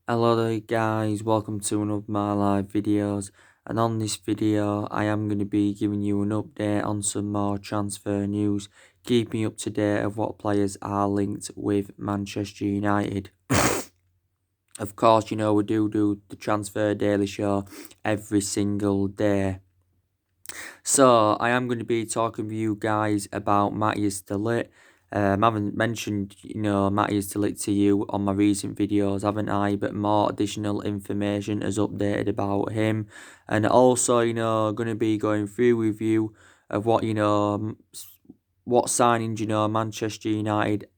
Hello there guys, welcome to one of my live videos, and on this video I am going to be giving you an update on some more transfer news, keeping you up to date of what players are linked with Manchester United. Of course, we do the Transfer Daily Show every single day. So, I am going to be talking with you guys about Matthias de Ligt. I haven't mentioned, Matthias de Ligt to you on my recent videos, haven't I? But more additional information is updated about him. And also, going to be going through with you of what, what signings, Manchester United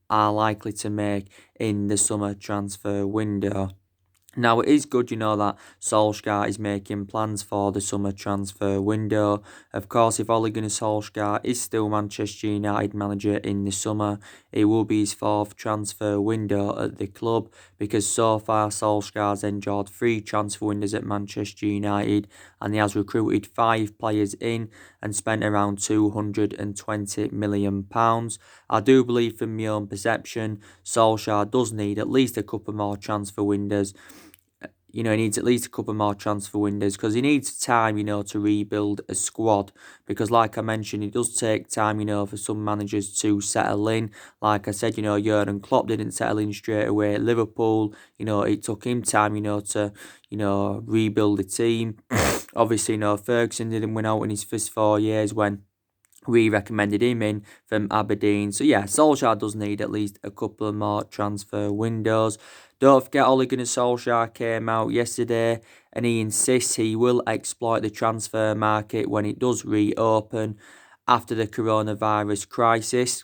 are likely to make in the summer transfer window. Now, it is good, that Solskjaer is making plans for the summer transfer window. Of course, if Ole Gunnar Solskjaer is still Manchester United manager in the summer, it will be his fourth transfer window at the club, because so far Solskjaer's enjoyed 3 transfer windows at Manchester United, and he has recruited 5 players in and spent around £220 million. I do believe, from my own perception, Solskjaer does need at least a couple more transfer windows. He needs at least a couple more transfer windows, because he needs time, to rebuild a squad. Because, like I mentioned, it does take time, for some managers to settle in. Like I said, Jurgen Klopp didn't settle in straight away at Liverpool. It took him time, to, rebuild the team. Obviously, Ferguson didn't win out in his first 4 years when we recommended him in from Aberdeen. So yeah, Solskjaer does need at least a couple more transfer windows. Don't forget, Ole Gunnar Solskjaer came out yesterday and he insists he will exploit the transfer market when it does reopen after the coronavirus crisis.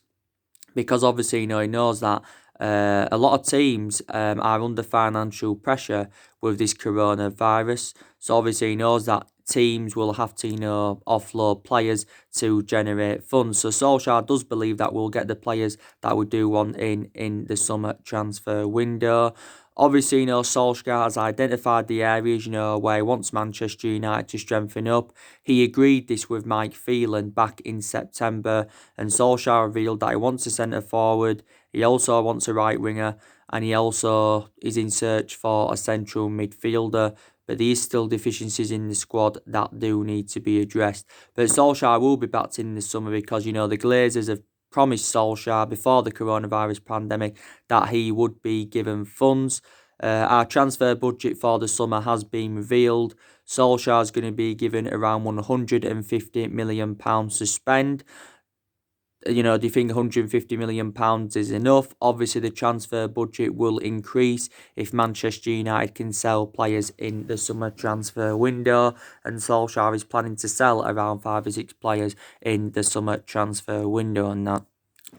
Because obviously, he knows that a lot of teams are under financial pressure with this coronavirus. So obviously, he knows that teams will have to, offload players to generate funds. So Solskjaer does believe that we'll get the players that we do want in the summer transfer window. Obviously, Solskjaer has identified the areas, where he wants Manchester United to strengthen up. He agreed this with Mike Phelan back in September, and Solskjaer revealed that he wants a centre forward, he also wants a right winger, and he also is in search for a central midfielder. But there is still deficiencies in the squad that do need to be addressed. But Solskjaer will be backed in the summer, because, the Glazers have promised Solskjaer before the coronavirus pandemic that he would be given funds. Our transfer budget for the summer has been revealed. Solskjaer is going to be given around £150 million to spend. Do you think £150 million is enough? Obviously, the transfer budget will increase if Manchester United can sell players in the summer transfer window, and Solskjaer is planning to sell around 5 or 6 players in the summer transfer window and that.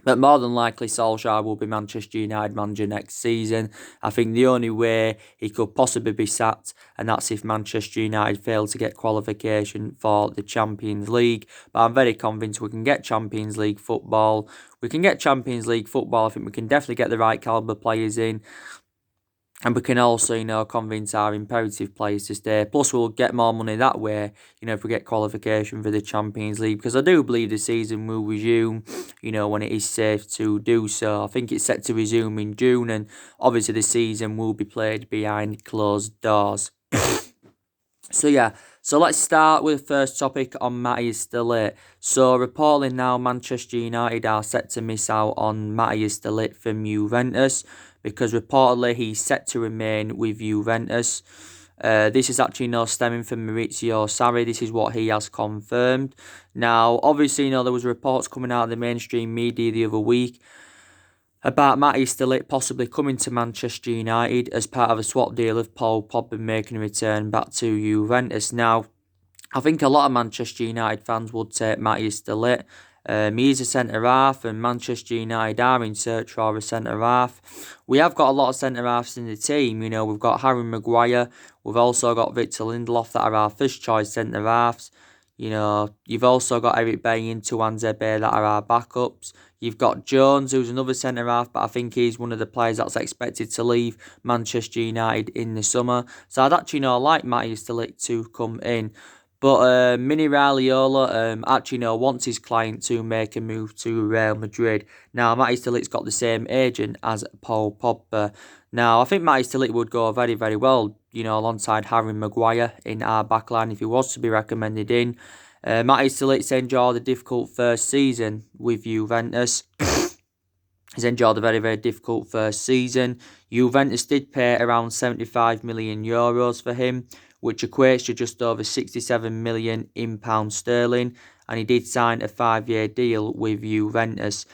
But more than likely, Solskjaer will be Manchester United manager next season. I think the only way he could possibly be sacked, and that's if Manchester United fail to get qualification for the Champions League. But I'm very convinced we can get Champions League football. I think we can definitely get the right calibre players in. And we can also, convince our imperative players to stay. Plus, we'll get more money that way, if we get qualification for the Champions League. Because I do believe the season will resume, when it is safe to do so. I think it's set to resume in June. And obviously, the season will be played behind closed doors. So yeah, so let's start with the first topic on Matthias de Ligt. So reporting now, Manchester United are set to miss out on Matthias de Ligt from Juventus, because reportedly he's set to remain with Juventus. This is actually stemming from Maurizio Sarri. This is what he has confirmed. Now, obviously, there was reports coming out of the mainstream media the other week about Matthias de Ligt possibly coming to Manchester United as part of a swap deal of Paul Pogba making a return back to Juventus. Now, I think a lot of Manchester United fans would take Matthias de Ligt. He's a centre-half, and Manchester United are in search for a centre-half. We have got a lot of centre-halves in the team. We've got Harry Maguire. We've also got Victor Lindelof that are our first-choice centre-halves. You've also got Eric Bailly and Tuan Zebe that are our backups. You've got Jones, who's another centre-half, but I think he's one of the players that's expected to leave Manchester United in the summer. So I'd actually like Matthias de Ligt to come in. But Mini Raiola actually wants his client to make a move to Real Madrid. Now, Matty Ligt got the same agent as Paul Pogba. Now, I think Matty Ligt would go very, very well, alongside Harry Maguire in our backline if he was to be recommended in. Matty Ligt enjoyed a difficult first season with Juventus. He's enjoyed a very, very difficult first season. Juventus did pay around €75 million for him, which equates to just over 67 million in pounds sterling. And he did sign a 5-year deal with Juventus.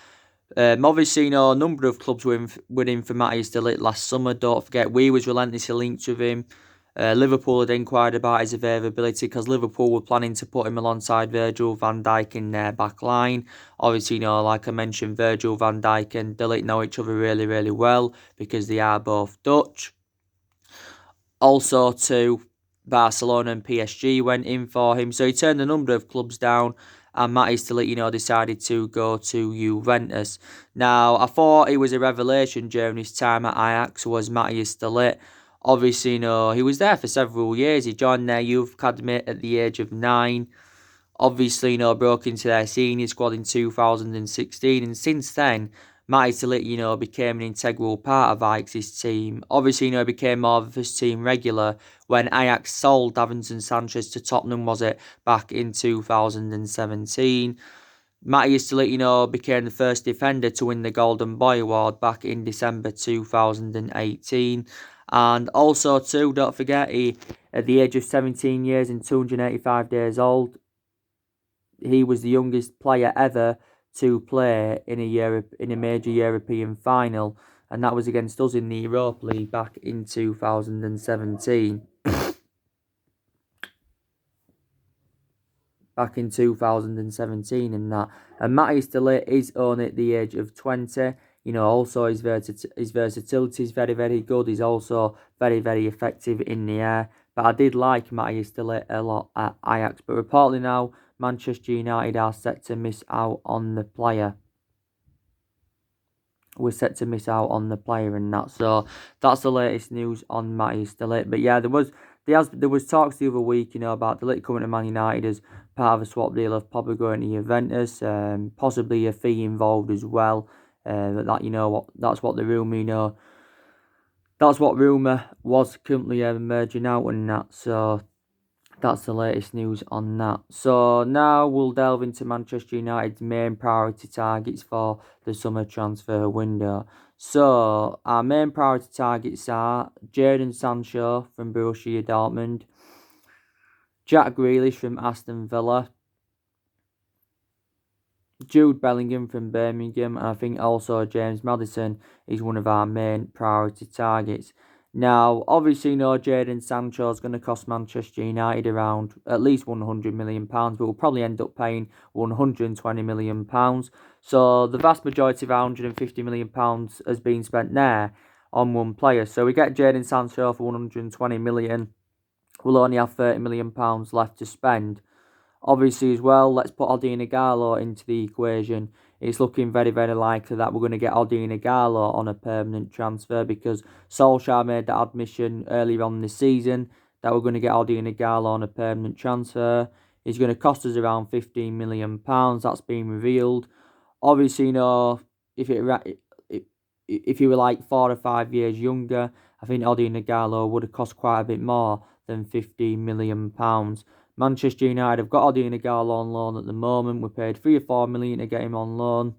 Obviously, a number of clubs were in for Matty Ligt last summer. Don't forget, we was relentlessly linked with him. Liverpool had inquired about his availability because Liverpool were planning to put him alongside Virgil van Dijk in their back line. Obviously, like I mentioned, Virgil van Dijk and De Ligt know each other really, really well because they are both Dutch. Also, too, Barcelona and PSG went in for him. So he turned a number of clubs down. And Matty Ligt, decided to go to Juventus. Now, I thought it was a revelation during his time at Ajax was Matty Ligt. Obviously, he was there for several years. He joined their youth academy at the age of 9. Obviously, broke into their senior squad in 2016. And since then, Matty Ligt, became an integral part of Ajax's team. Obviously, he became more of a first team regular when Ajax sold Davinson Sanchez to Tottenham, was it, back in 2017. Matty Ligt, became the first defender to win the Golden Boy Award back in December 2018. And also, too, don't forget, he, at the age of 17 years and 285 days old, he was the youngest player ever to play in a major European final, and that was against us in the Europa League back in 2017. Back in 2017 and that. And Matty Ligt is only at the age of 20. Also his versatility is very, very good. He's also very, very effective in the air. But I did like Matty Ligt a lot at Ajax. But reportedly now, Manchester United are set to miss out on the player. We're set to miss out on the player and that. So that's the latest news on Matty Ligt. But yeah, there was talks the other week, about De Ligt coming to Man United as part of a swap deal of Pogba going to Juventus, possibly a fee involved as well. That's what the rumour, that's what rumour was currently emerging out and that. So that's the latest news on that. So now we'll delve into Manchester United's main priority targets for the summer transfer window. So our main priority targets are Jadon Sancho from Borussia Dortmund, Jack Grealish from Aston Villa, Jude Bellingham from Birmingham, and I think also James Maddison is one of our main priority targets. Now, obviously, Jadon Sancho is going to cost Manchester United around at least £100 million, but we'll probably end up paying £120 million. So the vast majority of £150 million has been spent there on one player. So we get Jadon Sancho for £120 million. We'll only have £30 million left to spend. Obviously, as well, let's put Odion Ighalo into the equation. It's looking very, very likely that we're going to get Odion Ighalo on a permanent transfer because Solskjaer made that admission earlier on this season that we're going to get Odion Ighalo on a permanent transfer. It's going to cost us around £15 million. That's been revealed. Obviously, if he were like 4 or 5 years younger, I think Odion Ighalo would have cost quite a bit more than £15 million. Manchester United have got Odion Ighalo on loan at the moment. We paid 3 or 4 million to get him on loan.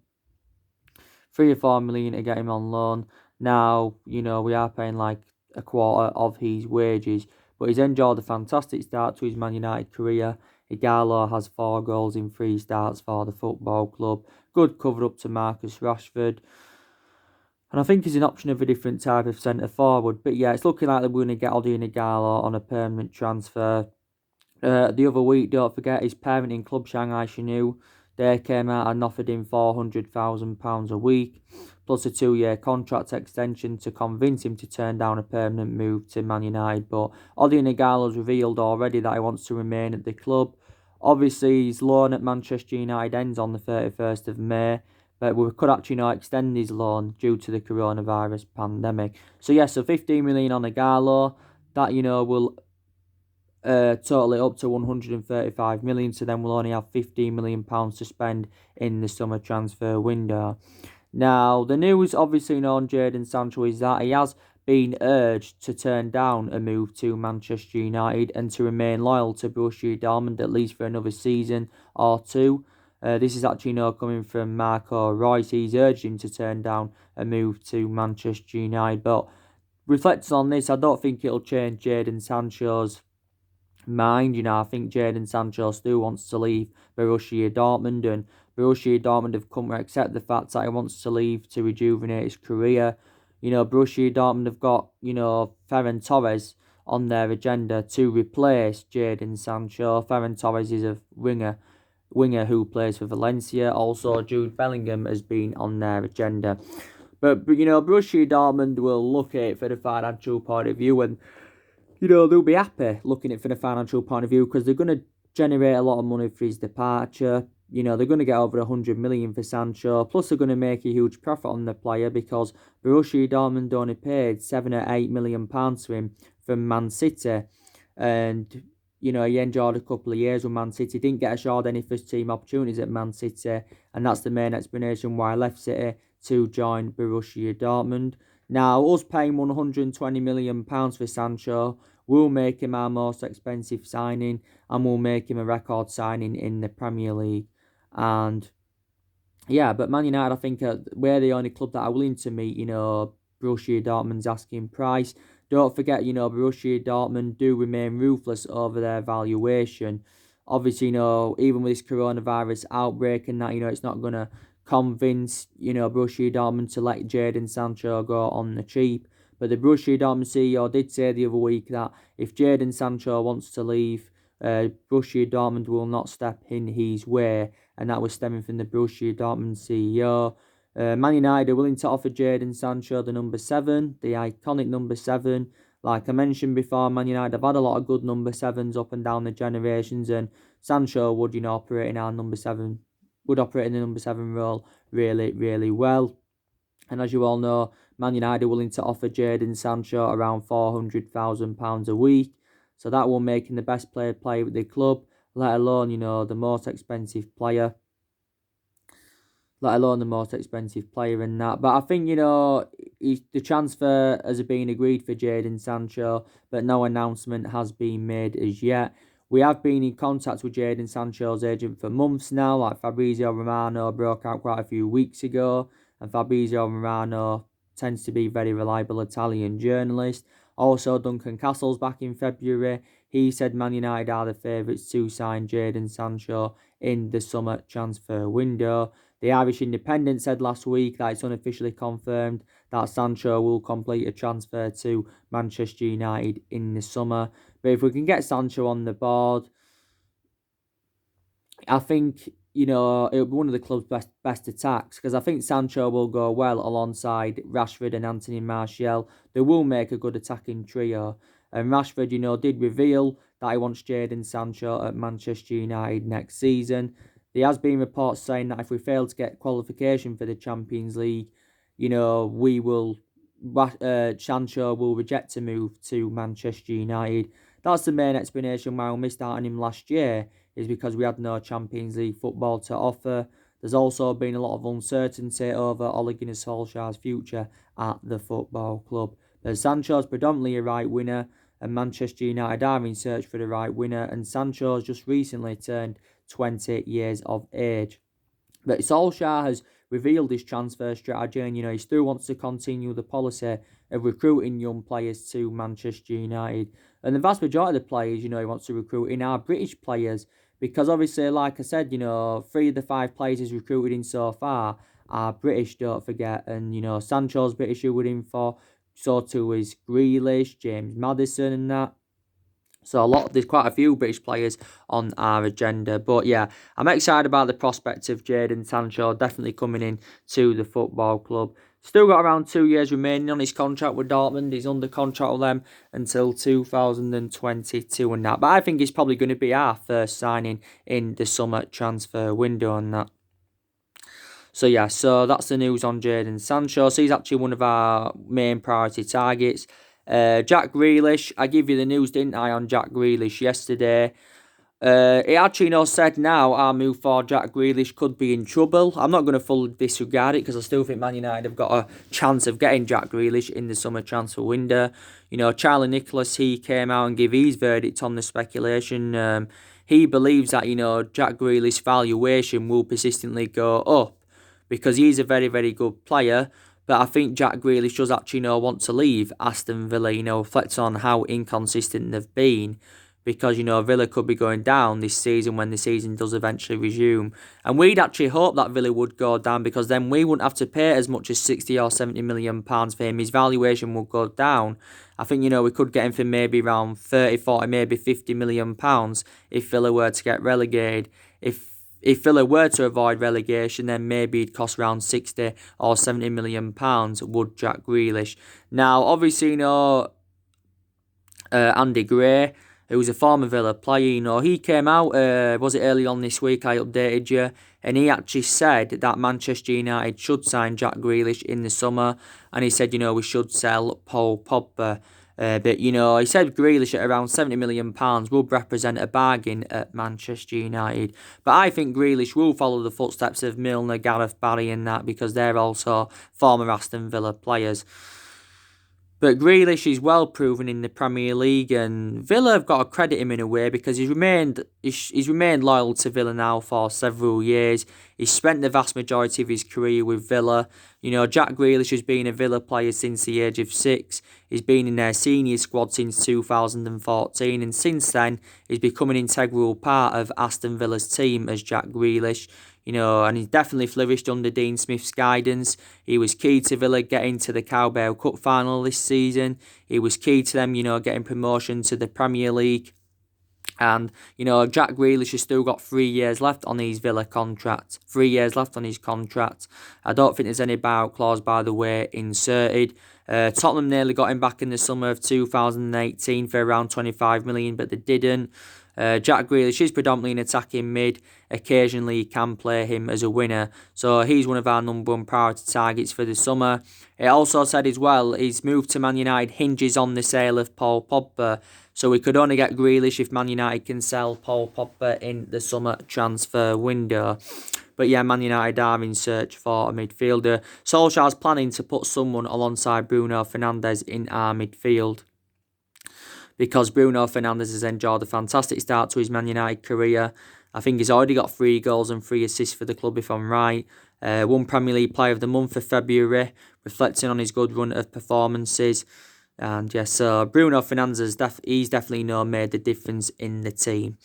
3 or 4 million to get him on loan. Now, we are paying like a quarter of his wages. But he's enjoyed a fantastic start to his Man United career. Ighalo has 4 goals in 3 starts for the football club. Good cover up to Marcus Rashford. And I think he's an option of a different type of centre forward. But yeah, it's looking like we're going to get Odion Ighalo on a permanent transfer. The other week, don't forget, his parenting club, Shanghai Shenhua, they came out and offered him £400,000 a week, plus a 2-year contract extension to convince him to turn down a permanent move to Man United. But Odion Ighalo's revealed already that he wants to remain at the club. Obviously, his loan at Manchester United ends on the 31st of May, but we could actually extend his loan due to the coronavirus pandemic. So, yeah, so 15 million on Ighalo, that, will total it up to 135 million. So then we'll only have 15 million pounds to spend in the summer transfer window. Now, the news obviously on Jadon Sancho is that he has been urged to turn down a move to Manchester United and to remain loyal to Borussia Dortmund at least for another season or two. This is actually coming from Marco Reus. He's urged him to turn down a move to Manchester United. But reflecting on this, I don't think it'll change Jadon Sancho's mind. I think Jadon Sancho still wants to leave Borussia Dortmund, and Borussia Dortmund have come to accept the fact that he wants to leave to rejuvenate his career. Borussia Dortmund have got, Ferran Torres on their agenda to replace Jadon Sancho. Ferran Torres is a winger who plays for Valencia. Also, Jude Bellingham has been on their agenda. But Borussia Dortmund will look at it for the financial point of view, and they'll be happy looking at it from a financial point of view because they're going to generate a lot of money for his departure. They're going to get over 100 million for Sancho. Plus, they're going to make a huge profit on the player because Borussia Dortmund only paid £7 or £8 million to him from Man City. And, he enjoyed a couple of years with Man City. Didn't get assured any first team opportunities at Man City. And that's the main explanation why I left City to join Borussia Dortmund. Now, us paying £120 million for Sancho will make him our most expensive signing and will make him a record signing in the Premier League. And yeah, but Man United, I think, we're the only club that are willing to meet, Borussia Dortmund's asking price. Don't forget, Borussia Dortmund do remain ruthless over their valuation. Obviously, even with this coronavirus outbreak and that, it's not going to convince, Borussia Dortmund to let Jadon Sancho go on the cheap. But the Borussia Dortmund CEO did say the other week that if Jadon Sancho wants to leave, Borussia Dortmund will not step in his way. And that was stemming from the Borussia Dortmund CEO. Man United are willing to offer Jadon Sancho the number 7, the iconic number 7. Like I mentioned before, Man United have had a lot of good number 7s up and down the generations, and Sancho would, operate in our number 7, would operate in the number 7 role really, really well. And as you all know, Man United are willing to offer Jadon Sancho around £400,000 a week. So that will make him the best player with the club, let alone, the most expensive player. Let alone the most expensive player in that. But I think, the transfer has been agreed for Jadon Sancho, but no announcement has been made as yet. We have been in contact with Jadon Sancho's agent for months now, like Fabrizio Romano broke out quite a few weeks ago, and Fabrizio Romano tends to be a very reliable Italian journalist. Also, Duncan Castle's back in February. He said Man United are the favourites to sign Jadon Sancho in the summer transfer window. The Irish Independent said last week that it's unofficially confirmed that Sancho will complete a transfer to Manchester United in the summer. But if we can get Sancho on the board, I think, it'll be one of the club's best attacks because I think Sancho will go well alongside Rashford and Anthony Martial. They will make a good attacking trio. And Rashford, did reveal that he wants Jadon Sancho at Manchester United next season. There has been reports saying that if we fail to get qualification for the Champions League, Sancho will reject a move to Manchester United. That's the main explanation why we missed out on him last year, is because we had no Champions League football to offer. There's also been a lot of uncertainty over Ole Gunnar Solskjaer's future at the football club. But Sancho's predominantly a right winger, and Manchester United are in search for the right winner, and Sancho's just recently turned 20 years of age. But Solskjaer has revealed his transfer strategy, and he still wants to continue the policy of recruiting young players to Manchester United. And the vast majority of the players, he wants to recruit in are British players, because obviously, like I said, 3 of the 5 players he's recruited in so far are British, don't forget. And, Sancho's British who we're in for, so too is Grealish, James Maddison and that. So there's quite a few British players on our agenda. But yeah, I'm excited about the prospect of Jadon Sancho definitely coming in to the football club. Still got around 2 years remaining on his contract with Dortmund. He's under contract with them until 2022 and that. But I think he's probably going to be our first signing in the summer transfer window and that. So yeah, so that's the news on Jadon Sancho. So he's actually one of our main priority targets. Jack Grealish, I give you the news, didn't I, on Jack Grealish yesterday? It actually said now our move for Jack Grealish could be in trouble. I'm not going to fully disregard it because I still think Man United have got a chance of getting Jack Grealish in the summer transfer window. Charlie Nicholas, he came out and gave his verdict on the speculation. He believes that, Jack Grealish's valuation will persistently go up because he's a very, very good player. But I think Jack Grealish does actually want to leave Aston Villa, reflecting on how inconsistent they've been. Because, Villa could be going down this season when the season does eventually resume. And we'd actually hope that Villa would go down because then we wouldn't have to pay as much as 60 or 70 million pounds for him. His valuation would go down. I think, we could get him for maybe around 30, 40, maybe 50 million pounds if Villa were to get relegated. If Villa were to avoid relegation, then maybe it'd cost around 60 or 70 million pounds, would Jack Grealish. Now, obviously, Andy Gray, who's a former Villa player, he came out, was it early on this week, I updated you, and he actually said that Manchester United should sign Jack Grealish in the summer, and he said, we should sell Paul Pogba. But, he said Grealish at around £70 million would represent a bargain at Manchester United. But I think Grealish will follow the footsteps of Milner, Gareth Barry and that because they're also former Aston Villa players. But Grealish is well proven in the Premier League, and Villa have got to credit him in a way because he's remained loyal to Villa now for several years. He's spent the vast majority of his career with Villa. Jack Grealish has been a Villa player since the age of 6. He's been in their senior squad since 2014, and since then he's become an integral part of Aston Villa's team as Jack Grealish. And he's definitely flourished under Dean Smith's guidance. He was key to Villa getting to the Carabao Cup final this season. He was key to them, getting promotion to the Premier League. And, Jack Grealish has still got 3 years left on his Villa contract. 3 years left on his contract. I don't think there's any buyout clause, by the way, inserted. Tottenham nearly got him back in the summer of 2018 for around 25 million, but they didn't. Jack Grealish is predominantly an attacking mid. Occasionally you can play him as a winner. So he's one of our number one priority targets for the summer. It also said as well, his move to Man United hinges on the sale of Paul Pogba. So we could only get Grealish if Man United can sell Paul Pogba in the summer transfer window. But yeah, Man United are in search for a midfielder. Solskjaer's planning to put someone alongside Bruno Fernandes in our midfield, because Bruno Fernandes has enjoyed a fantastic start to his Man United career. I think he's already got 3 goals and 3 assists for the club, if I'm right. Won Premier League Player of the Month for February, reflecting on his good run of performances. And yes, so Bruno Fernandes, he's definitely made the difference in the team.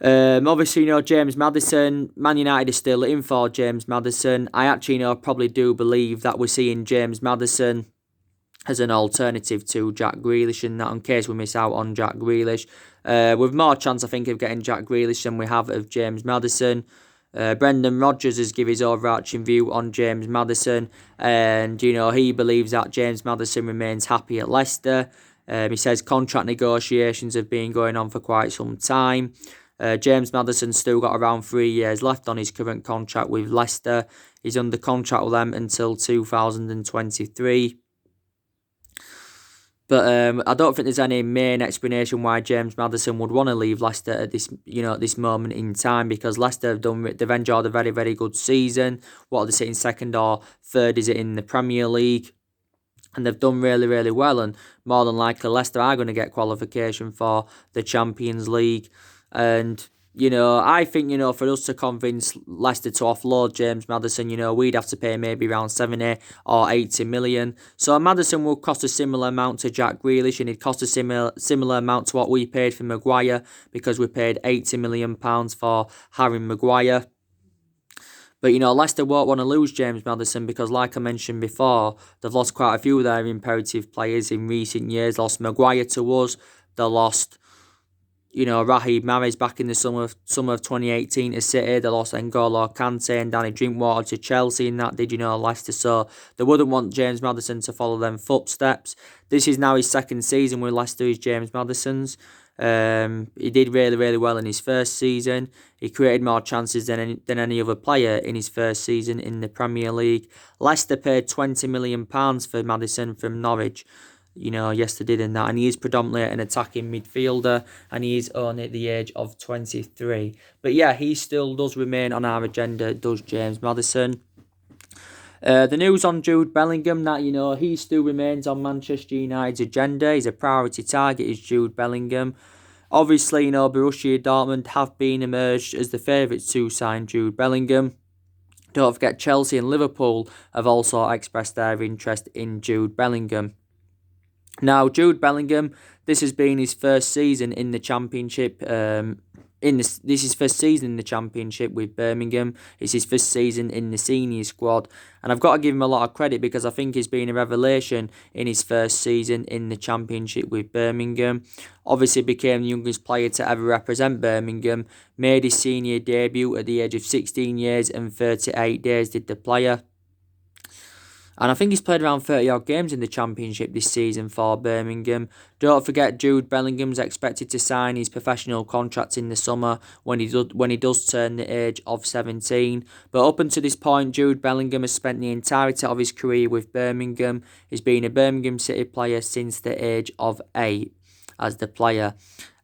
Obviously, James Maddison. Man United is still in for James Maddison. I actually, probably do believe that we're seeing James Maddison as an alternative to Jack Grealish, and that in case we miss out on Jack Grealish. With more chance, I think, of getting Jack Grealish than we have of James Maddison. Brendan Rodgers has given his overarching view on James Maddison, and he believes that James Maddison remains happy at Leicester. He says contract negotiations have been going on for quite some time. James Maddison's still got around 3 years left on his current contract with Leicester. He's under contract with them until 2023. But I don't think there's any main explanation why James Maddison would want to leave Leicester at this, at this moment in time, because Leicester they've enjoyed a very, very good season. What are they sitting second or third? Is it in the Premier League? And they've done really, really well. And more than likely, Leicester are going to get qualification for the Champions League. And I think, for us to convince Leicester to offload James Maddison, we'd have to pay maybe around 70 or 80 million. So Maddison will cost a similar amount to Jack Grealish, and it cost a similar amount to what we paid for Maguire, because we paid £80 million for Harry Maguire. But, Leicester won't want to lose James Maddison because, like I mentioned before, they've lost quite a few of their imperative players in recent years. Lost Maguire to us. They lost Raheem Mahrez back in the summer of 2018 to City. They lost N'Golo Kante and Danny Drinkwater to Chelsea, and that did, Leicester. So they wouldn't want James Maddison to follow them footsteps. This is now his second season with Leicester, is James Maddison's. He did really, really well in his first season. He created more chances than any other player in his first season in the Premier League. Leicester paid £20 million for Maddison from Norwich. yesterday and that. And he is predominantly an attacking midfielder, and he is only at the age of 23. But yeah, he still does remain on our agenda, does James Maddison. The news on Jude Bellingham, that, he still remains on Manchester United's agenda. He's a priority target, is Jude Bellingham. Obviously, Borussia Dortmund have been emerged as the favourites to sign Jude Bellingham. Don't forget, Chelsea and Liverpool have also expressed their interest in Jude Bellingham. Now, Jude Bellingham, this has been his first season in the Championship. This is his first season in the Championship with Birmingham. It's his first season in the senior squad, and I've got to give him a lot of credit because I think he's been a revelation in his first season in the Championship with Birmingham. Obviously, became the youngest player to ever represent Birmingham. Made his senior debut at the age of 16 years and 38 days. Did the player. And I think he's played around 30-odd games in the Championship this season for Birmingham. Don't forget, Jude Bellingham's expected to sign his professional contract in the summer when he does turn the age of 17. But up until this point, Jude Bellingham has spent the entirety of his career with Birmingham. He's been a Birmingham City player since the age of 8 as the player.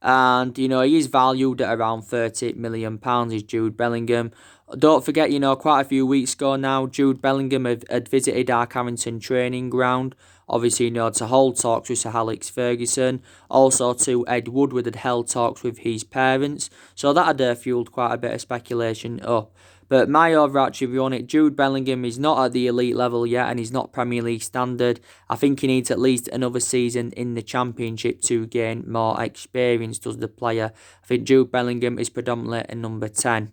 And, he is valued at around £30 million, is Jude Bellingham. Don't forget, quite a few weeks ago now, Jude Bellingham had visited our Carrington training ground. Obviously, to hold talks with Sir Alex Ferguson. Also, to Ed Woodward had held talks with his parents. So that had fueled quite a bit of speculation up. But my overarching view on it, Jude Bellingham is not at the elite level yet, and he's not Premier League standard. I think he needs at least another season in the Championship to gain more experience, does the player. I think Jude Bellingham is predominantly a number 10.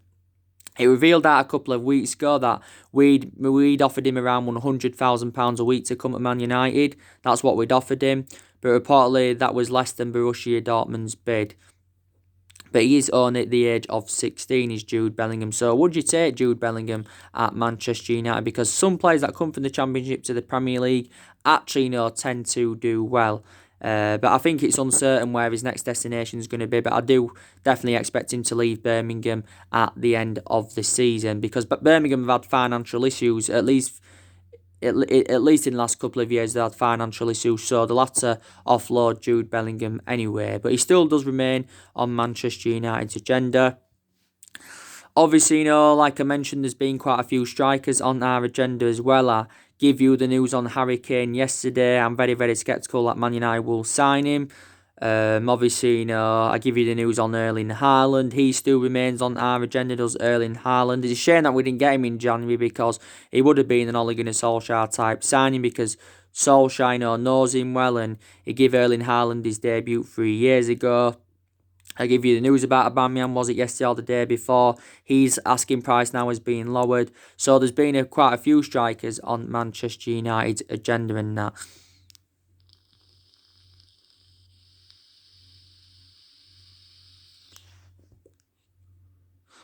It revealed out a couple of weeks ago that we'd offered him around £100,000 a week to come to Man United. That's what we'd offered him. But reportedly, that was less than Borussia Dortmund's bid. But he is only at the age of 16, is Jude Bellingham. So would you take Jude Bellingham at Manchester United? Because some players that come from the Championship to the Premier League actually, tend to do well. But I think it's uncertain where his next destination is going to be. But I do definitely expect him to leave Birmingham at the end of the season, because Birmingham have had financial issues, at least in the last couple of years. They had financial issues, so they'll have to offload Jude Bellingham anyway. But he still does remain on Manchester United's agenda. Obviously, like I mentioned, there's been quite a few strikers on our agenda as well. I give you the news on Harry Kane yesterday. I'm very, very sceptical that Man United will sign him. Obviously, I give you the news on Erling Haaland. He still remains on our agenda, does Erling Haaland. It's a shame that we didn't get him in January, because he would have been an Ole Gunnar Solskjaer type signing, because Solskjaer knows him well, and he gave Erling Haaland his debut 3 years ago. I give you the news about Aubameyang, was it yesterday or the day before? His asking price now is being lowered. So there's been quite a few strikers on Manchester United's agenda and that.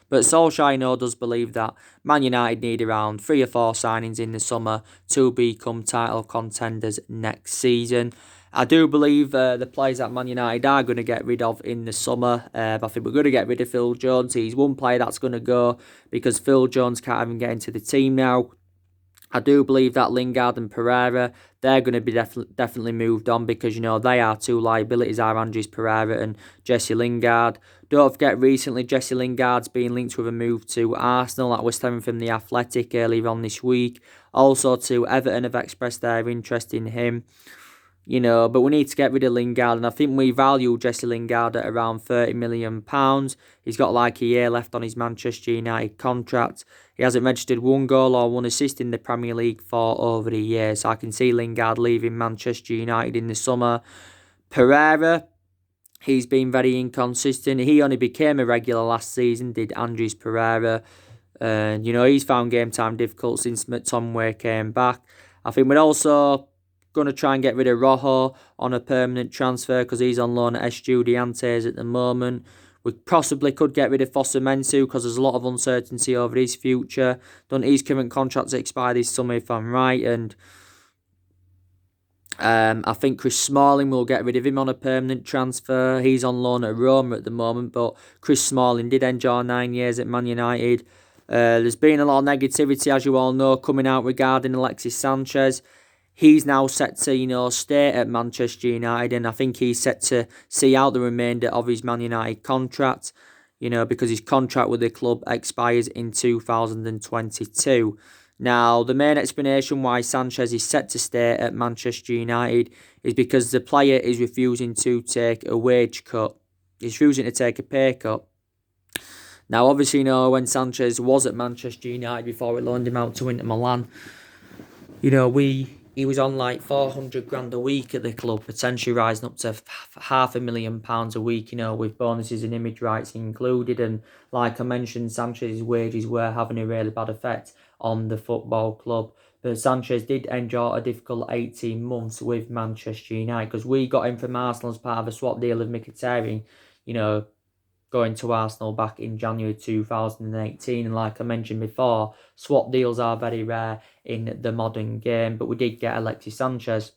But Solskjaer does believe that Man United need around 3 or 4 signings in the summer to become title contenders next season. I do believe the players that Man United are going to get rid of in the summer. I think we're going to get rid of Phil Jones. He's one player that's going to go, because Phil Jones can't even get into the team now. I do believe that Lingard and Pereira, they're going to be definitely moved on, because, they are 2 liabilities, are Andres Pereira and Jesse Lingard. Don't forget, recently Jesse Lingard's been linked with a move to Arsenal. That was stemming from The Athletic earlier on this week. Also, to Everton have expressed their interest in him. But we need to get rid of Lingard, and I think we value Jesse Lingard at around £30 million. He's got like a year left on his Manchester United contract. He hasn't registered 1 goal or 1 assist in the Premier League for over a year, so I can see Lingard leaving Manchester United in the summer. Pereira, he's been very inconsistent. He only became a regular last season, did Andres Pereira. He's found game time difficult since McTominay came back. I think we're also going to try and get rid of Rojo on a permanent transfer, because he's on loan at Estudiantes at the moment. We possibly could get rid of Fosu-Mensah, because there's a lot of uncertainty over his future. His current contract's expire this summer, if I'm right, and I think Chris Smalling, will get rid of him on a permanent transfer. He's on loan at Roma at the moment, but Chris Smalling did enjoy 9 years at Man United. There's been a lot of negativity, as you all know, coming out regarding Alexis Sanchez. he's now set to, stay at Manchester United, and I think he's set to see out the remainder of his Man United contract, because his contract with the club expires in 2022. Now, the main explanation why Sanchez is set to stay at Manchester United is because the player is refusing to take a wage cut. He's refusing to take a pay cut. Now, obviously, when Sanchez was at Manchester United before we loaned him out to Inter Milan, he was on like 400 grand a week at the club, potentially rising up to £500,000 a week, with bonuses and image rights included. And like I mentioned, Sanchez's wages were having a really bad effect on the football club. But Sanchez did enjoy a difficult 18 months with Manchester United, because we got him from Arsenal as part of a swap deal of Mkhitaryan, going to Arsenal back in January 2018. And like I mentioned before, swap deals are very rare in the modern game, but we did get Alexis Sanchez.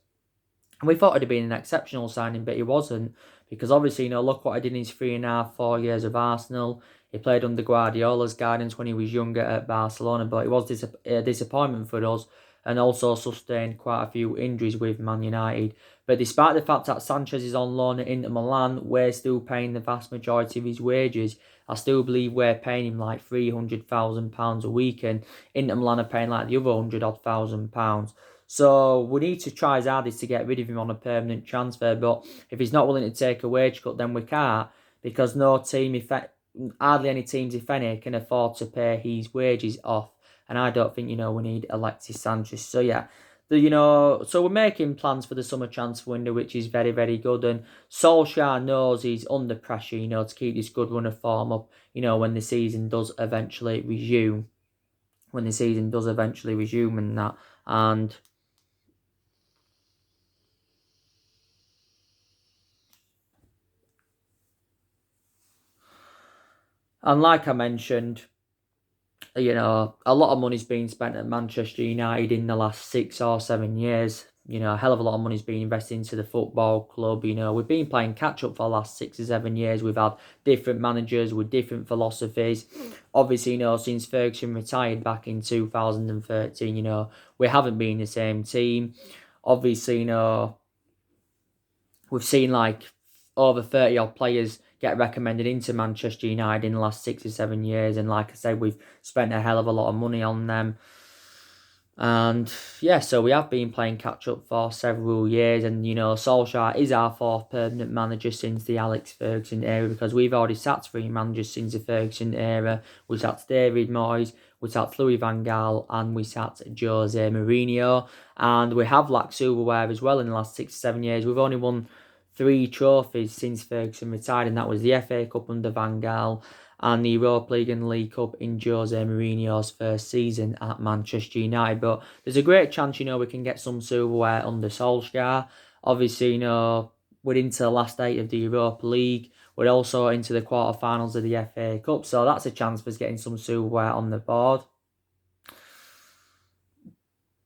And we thought it'd have been an exceptional signing, but he wasn't, because obviously, look what I did in his 3.5, 4 years of Arsenal. He played under Guardiola's guidance when he was younger at Barcelona, but it was a disappointment for us, and also sustained quite a few injuries with Man United. But despite the fact that Sanchez is on loan at Inter Milan, we're still paying the vast majority of his wages. I still believe we're paying him like £300,000 a week, and Inter Milan are paying like the other £100,000. So we need to try his hardest to get rid of him on a permanent transfer. But if he's not willing to take a wage cut, then we can't, because no team, hardly any teams, if any, can afford to pay his wages off. And I don't think, we need Alexis Sanchez. So yeah, so we're making plans for the summer transfer window, which is very, very good. And Solskjaer knows he's under pressure, to keep this good run of form up, when the season does eventually resume. And that. And like I mentioned, a lot of money's been spent at Manchester United in the last 6 or 7 years. A hell of a lot of money's been invested into the football club. We've been playing catch-up for the last 6 or 7 years. We've had different managers with different philosophies. Obviously, since Ferguson retired back in 2013, we haven't been the same team. Obviously, we've seen like over 30 odd players get recommended into Manchester United in the last 6 or 7 years, and like I said, we've spent a hell of a lot of money on them. And yeah, so we have been playing catch up for several years, and Solskjaer is our 4th permanent manager since the Alex Ferguson era, because we've already sacked 3 managers since the Ferguson era. We sacked David Moyes, we sacked Louis van Gaal, and we sacked Jose Mourinho. And we have lacked silverware as well in the last 6 or 7 years. We've only won 3 trophies since Ferguson retired, and that was the FA Cup under Van Gaal and the Europa League and League Cup in Jose Mourinho's first season at Manchester United. But there's a great chance, we can get some silverware under Solskjaer. Obviously, we're into the last 8 of the Europa League. We're also into the quarterfinals of the FA Cup, so that's a chance for us getting some silverware on the board.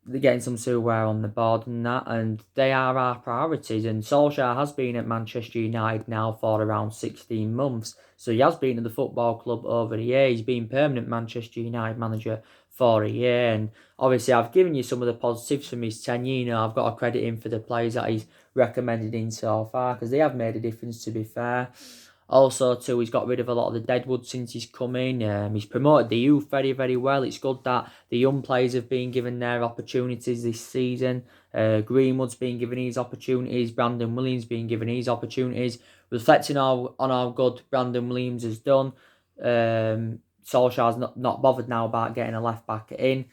They're getting some silverware on the board and that, and they are our priorities. And Solskjaer has been at Manchester United now for around 16 months. So he has been at the football club over a year. He's been permanent Manchester United manager for a year. And obviously I've given you some of the positives from his tenure. I've got to credit him for the players that he's recommended in so far, because they have made a difference, to be fair. Also, too, he's got rid of a lot of the deadwood since he's come in. He's promoted the youth very, very well. It's good that the young players have been given their opportunities this season. Greenwood's been given his opportunities. Brandon Williams been given his opportunities. Reflecting on how good Brandon Williams has done, Solskjaer's not bothered now about getting a left-back in.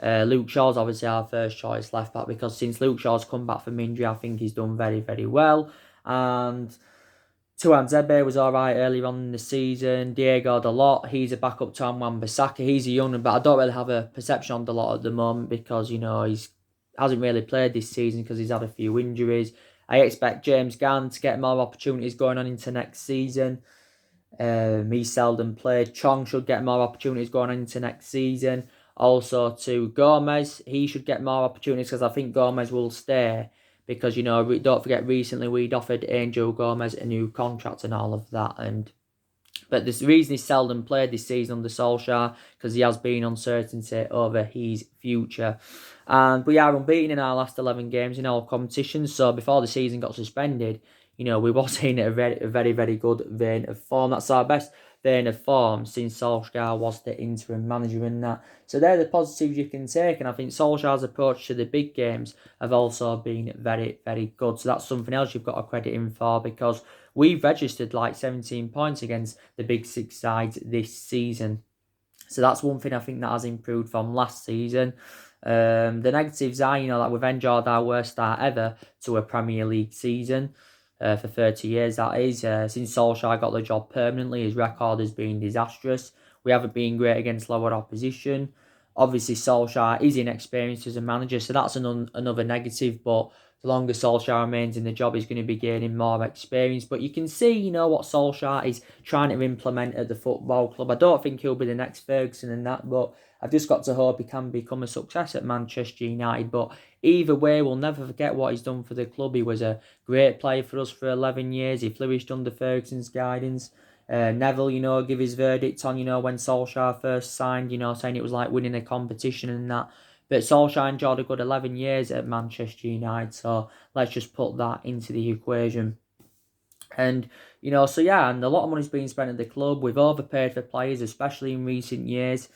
Luke Shaw's obviously our first choice left-back, because since Luke Shaw's come back from injury, I think he's done very, very well. And Tuanzebe was alright earlier on in the season. Diego Dalot, he's a backup to Wan-Bissaka. He's a young one, but I don't really have a perception on Dalot at the moment, because, he hasn't really played this season because he's had a few injuries. I expect James Gann to get more opportunities going on into next season. He's seldom played. Chong should get more opportunities going on into next season. Also to Gomez, he should get more opportunities, because I think Gomez will stay. Because, don't forget, recently we'd offered Angel Gomez a new contract and all of that. And But the reason he's seldom played this season under Solskjaer, because he has been uncertainty over his future. And we are unbeaten in our last 11 games in all competitions. So before the season got suspended, we was in a very, very good vein of form. That's our best vein of form since Solskjaer was the interim manager in that. So they're the positives you can take. And I think Solskjaer's approach to the big games have also been very, very good. So that's something else you've got to credit him for, because we've registered like 17 points against the big six sides this season. So that's one thing I think that has improved from last season. The negatives are, that we've enjoyed our worst start ever to a Premier League season for 30 years, that is. Since Solskjaer got the job permanently, his record has been disastrous. We haven't been great against lower opposition. Obviously, Solskjaer is inexperienced as a manager, so that's another negative, but the longer Solskjaer remains in the job, he's going to be gaining more experience. But you can see, what Solskjaer is trying to implement at the football club. I don't think he'll be the next Ferguson and that, but I've just got to hope he can become a success at Manchester United. But either way, we'll never forget what he's done for the club. He was a great player for us for 11 years. He flourished under Ferguson's guidance. Neville, give his verdict on, when Solskjaer first signed, saying it was like winning a competition and that. But Solskjaer enjoyed a good 11 years at Manchester United, so let's just put that into the equation. And, so yeah, and a lot of money's being spent at the club. We've overpaid for players, especially in recent years.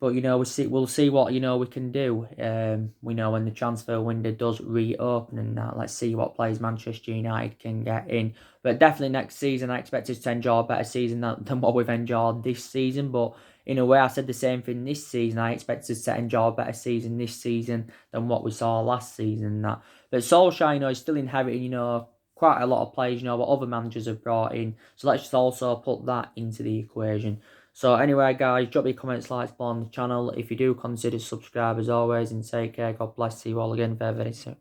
But, we'll see what, we can do, when the transfer window does reopen and that. Let's see what players Manchester United can get in. But definitely next season, I expect us to enjoy a better season than what we've enjoyed this season. But in a way, I said the same thing this season. I expect us to enjoy a better season this season than what we saw last season. That. But Solskjaer, is still inheriting, quite a lot of players, what other managers have brought in. So let's just also put that into the equation. So anyway, guys, drop your comments, likes below on the channel. If you do, consider subscribe as always, and take care. God bless you all again very, very soon.